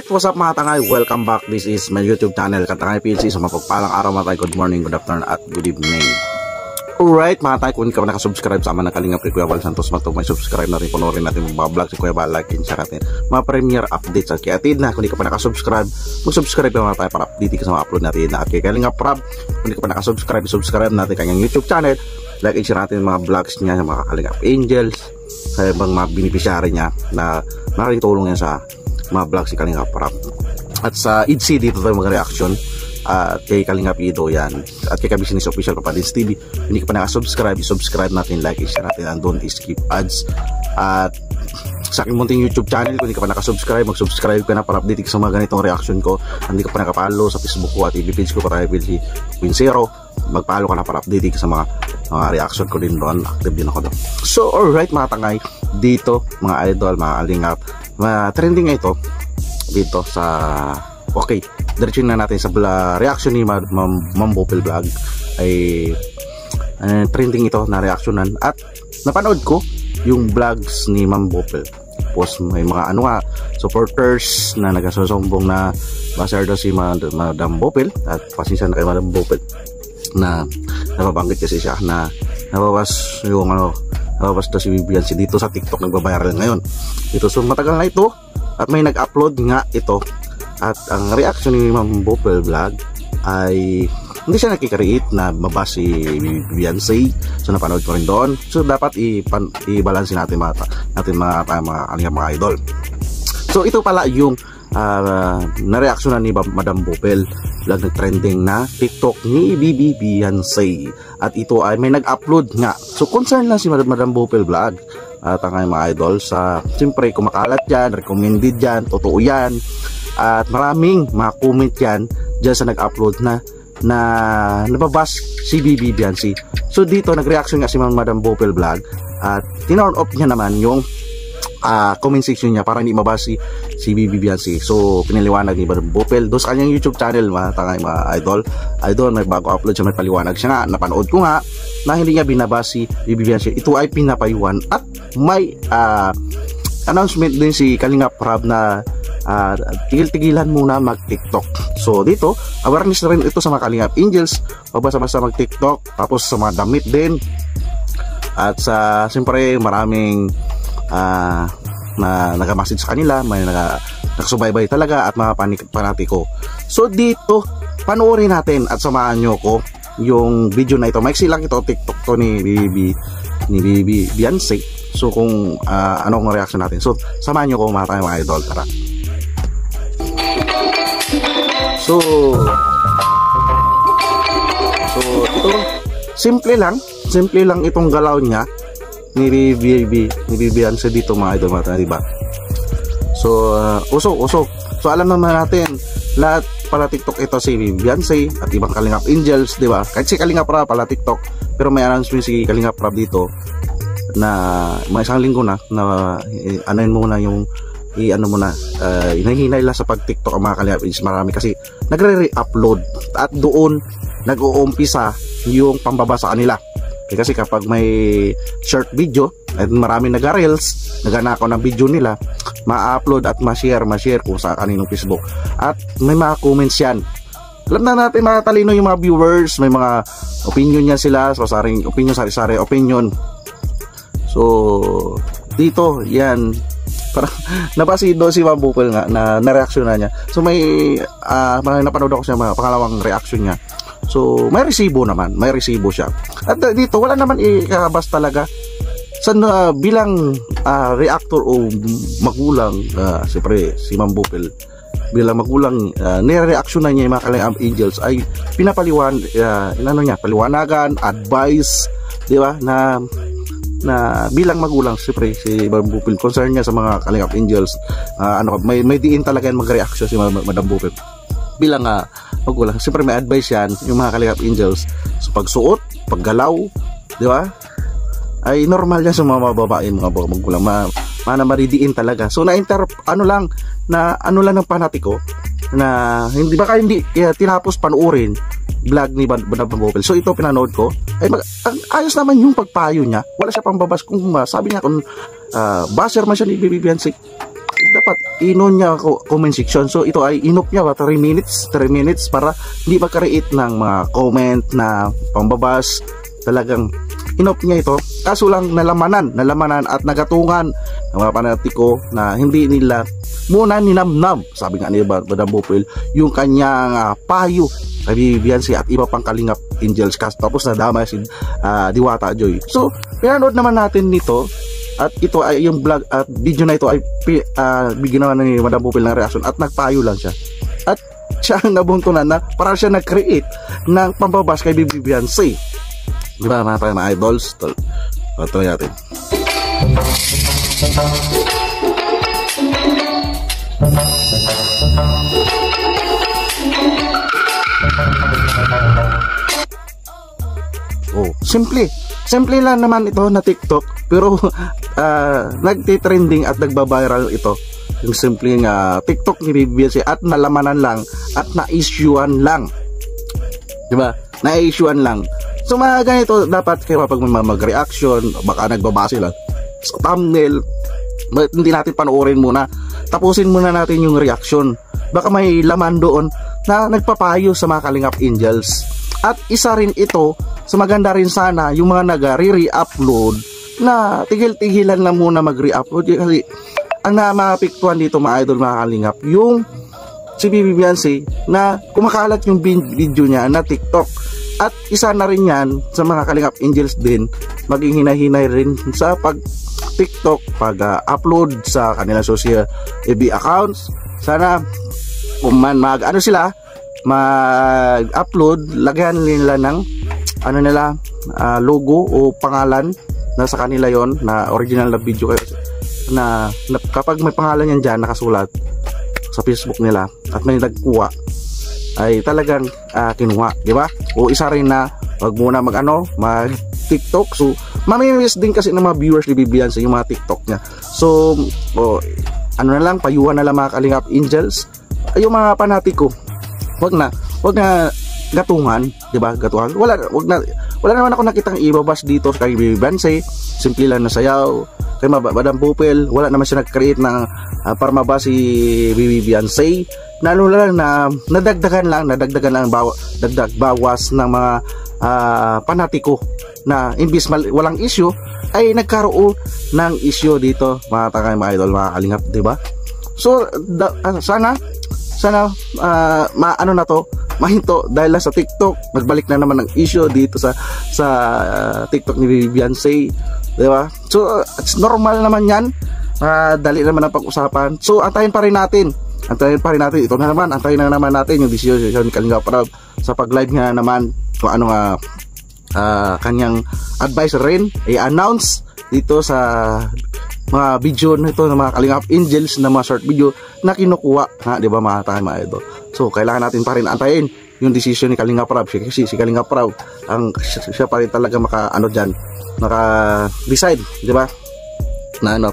what's up mga tangay? Welcome back. This is my YouTube channel, Katangay PLC. Sa mapagpalang araw mga tayo, good morning, good afternoon, at good evening. Alright mga tayo, kung hindi ka pa nakasubscribe sa amin ng Kalingap ni Kuya Val Santos Matog, may subscribe natin, punurin natin mga vlog si Kuya Val, like and share natin mga premiere updates at kiatid na. Kung hindi ka pa nakasubscribe, mag-subscribe ka mga tayo para update ka sa mga upload natin at kay Kalingap Rob. Kung hindi ka pa nakasubscribe, subscribe natin kanyang YouTube channel, like and share natin mga vlogs niya, mga Kalingap Angels, sa ibang mga beneficiary niya na maraming tulong yan sa mga vlog si Kalingap Rob. At sa IDC dito tayo mag-reaction at kay Kalingap Ido yan at kay Business Official Papadins TV. Hindi ka pa nakasubscribe, subscribe natin, like, share natin, and don't skip ads. At sa aking munting YouTube channel, kung hindi ka pa nakasubscribe, mag-subscribe ka na para update ka sa mga ganitong reaction ko. Hindi ka pa nakapalo sa Facebook ko at FB page ko para PLC Winsero, magpalo ka na para update ka sa mga reaction ko din doon. Active din ako doon. So alright mga tangay, dito mga idol, mga alingap, trending ito dito sa okay, diretso na natin sa reaction ni Ma'am Bopel Vlog. Ay trending ito na reactionan at napanood ko yung vlogs ni Ma'am Bopel. Tapos may mga supporters na nagasusumbong na basar daw si Madam Bopel at pasensya na kay Madam Bopel na nababanggit kasi siya na nabawas yung nabawas daw si Vivian si dito sa TikTok, nagbabiral ngayon dito. So matagal na ito at may nag-upload nga ito at ang reaction ni Ma'am Bopel Vlog ay hindi siya nakikreate na mabas si Beyonce. So napanood ko rin doon. So dapat i-balance natin mga idol. So ito pala yung na-reactionan ni Madam Bopel Vlog, nag-trending na TikTok ni Beyonce. At ito ay may nag-upload nga. So concern lang si Madam Bopel Vlog at ang mga idol sa siyempre kumakalat yan, recommended yan, totoo yan. At maraming mga comment yan dyan sa nag-upload na nababas si Beyonce. So dito nag-reaction nga si Madam Bopel Vlog at tinurn off niya naman yung comment section niya para hindi mabas si Beyonce. So pinaliwanag ni Madam Bopel doon sa kanyang YouTube channel mga tangay, mga idol, may bago upload siya, may paliwanag siya nga, napanood ko nga na hindi niya binabas si Beyonce. Ito ay pinapayuan at may announcement din si Kalingap Rob na tigil-tigilan muna mag-TikTok. So dito, awareness na rin ito sa mga Kalingap Angels, basta mag-TikTok, tapos sa mga damit din. At sa siyempre maraming na nag-message sa kanila, may nakasubaybay talaga at mga panatiko. So dito, panoorin natin at samahan nyo ko yung video na ito. Maiksi lang ito, TikTok to ni Beyonce. So kung anong reaction natin. So samahan nyo ko mga idol, tara. So ito simple lang itong galaw niya ni Beyonce dito mga idol, diba? So usok. So alam naman natin lahat pala TikTok ito si Beyonce at ibang Kalingap Angels, diba? Kahit si Kalingap Rob pala TikTok, pero may announcement si Kalingap Rob dito na may isang linggo na anuin muna yung hinahinay lang sa pag-TikTok ang mga Kalingap Angels, marami kasi nagre-re-upload at doon nag-uumpisa yung pambaba sa kanila. Kasi kapag may short video at marami nag-reels, naganakaw ng video nila, ma-upload at ma-share kung sa kaninong Facebook. At may mga comments yan. Alam na natin mga talino yung mga viewers, may mga opinion yan sila, saring opinion, sari-sari opinion. So dito yan parang napasido si Ma'am Bopel nga na reaction na niya. So may napanood ako siya mga pangalawang reaction niya. So may resibo siya. At dito wala naman ikakabas talaga sa bilang reactor o magulang. Siyempre si Ma'am Bopel bilang magulang, nire-reaction na niya yung mga Kalingap Angels ay paliwanagan, advice, di ba, na bilang magulang. Siyempre si Ma'am Bopel concern niya sa mga Kalingap Angels, may diin talaga yan mag-reaction si Madam Bopel bilang magulang. Siyempre may advice yan yung mga Kalingap Angels sa pagsuot, paggalaw, di ba, ay normal yan sa mga babae, mga magulang, maridiin talaga. So ano lang ng panatiko na hindi tinapos panuorin vlog ni Madam Bopel. So ito pinanood ko ay ayos naman yung pagpayo niya, wala siya pang babas. Kung sabi niya kung basher man siya ni Beyonce, dapat inon niya comment section. So ito ay inop niya 3 minutes para hindi mag-create ng mga comment na pambabas. Talagang inop niya ito. Kaso lang nalamanan at nagatungan ng mga panatiko na hindi nila muna ninamnam, sabi nga ni Madam Bupil, yung kanyang payo kay Beyonce at iba pang Kalingap Angels cast. Tapos nadama si Diwata Joy. So pinanood naman natin nito. At ito ay yung vlog at video na ito ay ginawa ni Madam Bupil ng reaction at nagpayo lang siya. At siya ang nabuntunan na para siya nag-create ng pambabas kay Beyonce. Diba mga idols? Try natin. Oh, simple lang naman ito na TikTok, pero nagtitrending at nagba-viral ito. Yung simpleng TikTok ni Beyonce at nalamanan lang at na-issuean lang. Diba? Na-issuean lang. So mga ganito, dapat kayo pag mag-reaction, baka nagbabase lang sa thumbnail, hindi natin panoorin muna. Tapusin muna natin yung reaction. Baka may laman doon na nagpapayo sa mga Kalingap Angels. At isa rin ito, sa maganda rin sana yung mga nag-re-upload na tigil-tigilan lang muna mag-re-upload. Kasi ang mapiktuan dito mga idol, mga Kalingap, yung si Beyonce na kumakalat yung video niya na TikTok. At isa na rin yan sa mga Kalingap Angels din, maging hinahinay rin sa pag-TikTok, pag-upload sa kanilang social FB accounts. Sana kung man mag-ano sila, mag-upload, lagyan nila ng logo o pangalan na sa kanila yon na original na video na kapag may pangalan yan dyan nakasulat sa Facebook nila at may nagkuha ay talagang kinuha, di ba? O isa rin na wag muna mag TikTok. So mamimiss din kasi ng mga viewers ni Beyonce yung mga TikTok niya. So na lang, payuhan na lang mga Kalingap Angels. Ay, yung mga panatiko, wag na gatungan, di ba? Gatungan. Wala naman ako nakitang ibabas dito kay Beyonce. Simple lang na sayaw. Kay Madam Bupil, wala naman siya nag-create ng para mabas si Beyonce. Lalo lang na nadagdagan lang dagdag bawas ng mga panatiko na imbis walang issue ay nagkaroon ng issue dito mga idol, mga Kalingap, di ba? So sana maano na to, mahinto dahil sa TikTok nagbalik na naman ng issue dito sa TikTok ni Beyonce, di ba? So it's normal naman yan, dali naman ang pag-usapan. So antayin pa rin natin ito na naman, antayin na naman natin yung decision ni Kalingap Rab sa pag-live nga naman kung ano kanyang advice rin i-announce dito sa mga video nito ng mga Kalingap Angels na mga short video na kinukuha, di ba mga idol? So kailangan natin pa rin antayin yung decision ni Kalingap Rab kasi si Kalingap Rab siya pa rin talaga maka-decide, di ba?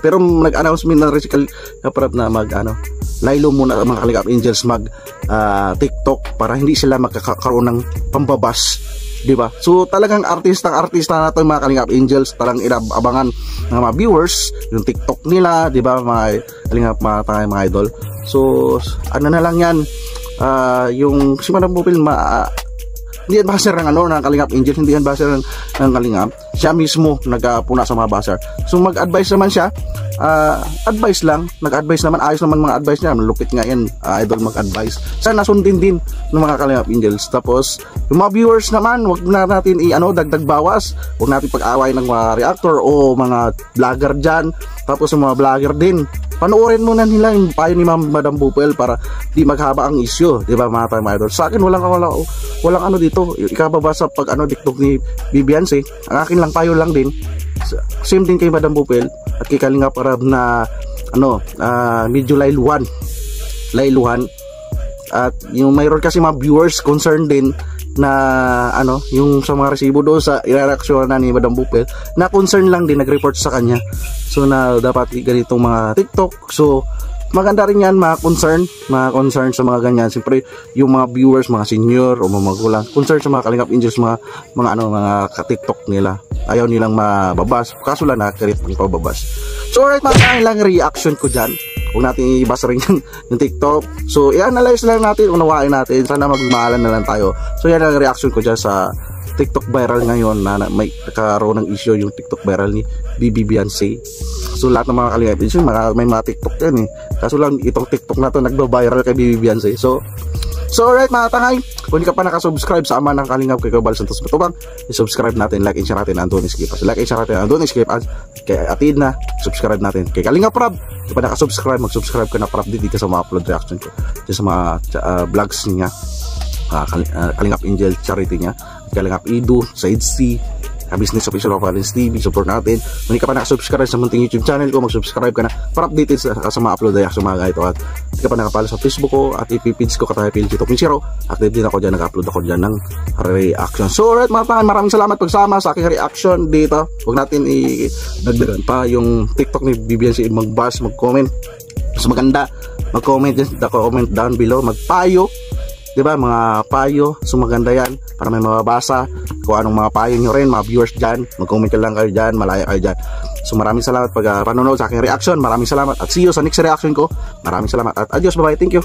Pero nag-announcement na rin si Kalingap Rab na laylo muna mga Kalingap Angels TikTok para hindi sila magkakaroon ng pambabas, di ba? So talagang artista na to mga Kalingap Angels, talagang inabangan ng mga viewers yung TikTok nila, di ba mga Kalingap, mga idol. So na lang yan, yung si Madam Bupil hindi yan baser ng Kalingap Angels, hindi yan baser ng Kalingap. Siya mismo nagpuna sa mga baser. So mag-advise naman siya, nag-advise naman, ayos naman mga advice niya, malupit nga yan, idol mag-advise. Sana sundin din ng mga Kalingap Angels. Tapos yung mga viewers naman, wag na natin dagdag bawas, wag natin pag-away ng mga reactor o mga vlogger dyan. Tapos yung mga vlogger din, panoorin muna nila yung payo ni Madam Bupil para di maghaba ang issue, di ba mga idol? Sa akin walang dito, ikababasa pag TikTok ni Beyonce. Ang akin lang payo lang din, same din kay Madam Bupil at kay Kalingap Rab na medyo layluhan. At yung mayroon kasi mga viewers concerned din na yung sa mga resibo do sa reaksyon na ni Madam Bupil na concern lang din, nag-report sa kanya. So na dapat ganitong mga TikTok. So maganda rin yan, mga concern sa mga ganyan. Siyempre yung mga viewers, mga senior o mga magulang, concern sa mga Kalingap Angels, mga ka-TikTok nila, ayaw nilang mababas, kaso lang na-create ng pababas. So alright mga kailang reaction ko dyan, huwag natin ibasa rin yung TikTok. So i-analyze lang natin, unawain natin, sana magmahalan na lang tayo. So yan ang reaction ko dyan sa TikTok viral ngayon na may nagkaroon ng issue yung TikTok viral ni Bibi Beyonce. So lahat ng mga Kalingap PNC may mga TikTok yan eh, kaso lang itong TikTok na to nagba-viral kay Bibi Beyonce. So alright mga tangay, kung hindi ka pa nakasubscribe sa ama ng Kalingap kay Kuya Bal Santos Matubang, i-subscribe natin, like and share natin ang Don't Escape. Like and share natin ang Don't Escape. Kay Atid na, subscribe natin. Kay Kalingap Prab, kung pa nakasubscribe, mag-subscribe ka na Prab, dito ka sa mga upload reaction ko, sa mga vlogs niya, Kalingap Angel charity niya, Kalingap Edu, Side C, Business Official of Valens TV, support natin. Kung hindi ka pa nakasubscribe sa munting YouTube channel ko, mag-subscribe ka na para updated sa mga upload reaction mga ito. At hindi ka pa nakapala sa Facebook ko at ipipins ko Katangay PNC 2.0, active din ako dyan, nag-upload ako dyan ng reaction. So alright mga tangay, maraming salamat pagsama sa aking reaction dito. Huwag natin i-dagdagan pa yung TikTok ni Beyonce, mag-bash, mag-comment. Mas maganda, mag-comment dyan, comment down below, magpayo, diba, mga payo. So maganda yan para may mababasa kung anong mga payo nyo rin, mga viewers dyan, mag-comment ka lang kayo dyan, malaya kayo dyan. So maraming salamat pag panonood sa aking reaction, maraming salamat at see you sa next reaction ko. Maraming salamat at adios, bye bye, thank you.